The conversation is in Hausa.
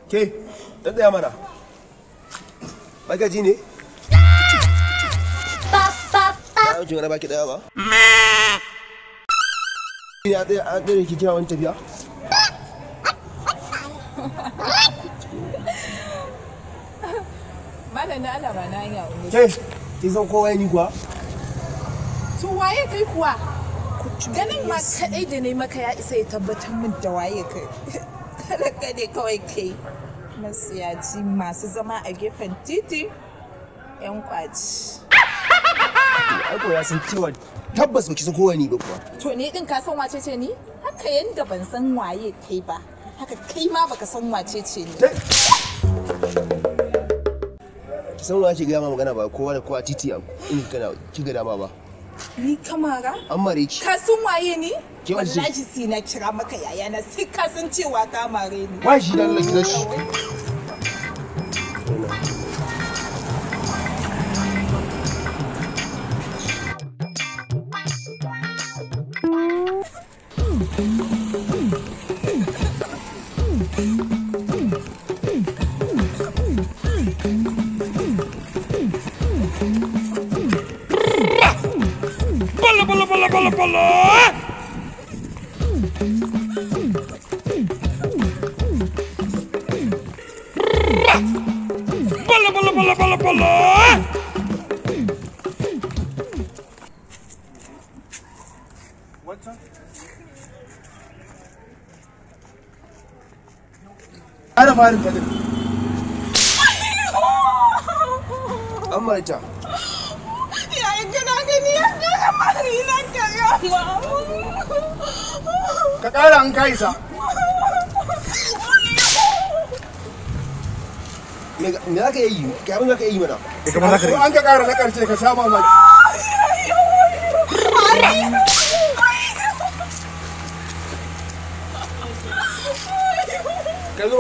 Ke, ɗan tsaya mana. Baka ji ne? Ba kin wani baki ɗaya ba? Ina ɗaya a ɗaya ki kira wani tafiya? Malam na Allah ba na hanya wani. Ke, kin san kowa ni kuwa? To waye kai kuwa? Ganin ma kaɗai da ne maka ya isa ya tabbatar min da waye kai. Talaka ne kawai kai. Masiyaci masu zama a gefen titi 'yan kwaci. Aiko ya san cewa tabbas baki san kowa ni ba kuwa. To ne din ka san wace ce ni? Haka yanda ban san waye kai ba. Haka kai ma baka san wace ce ni. Ki san wa ke gaya ma magana ba kowa da kowa titi a in kana ki ga dama ba. Ni kamara? An mare ki. Ka san waye ni? Ke wace ce? Wallahi sai na kira maka yayana sai ka san cewa ka mare ni. Wai shi dan Allah kira shi. Bala. Ana farin kadin. Amma ita. Yayin kana gani yadda ya mari na kaya. Ka ƙara an ka isa. Me za ka yi? Ka abin za ka yi mana? An ka ƙara na ƙarshe ka sha mamaki. Ka zo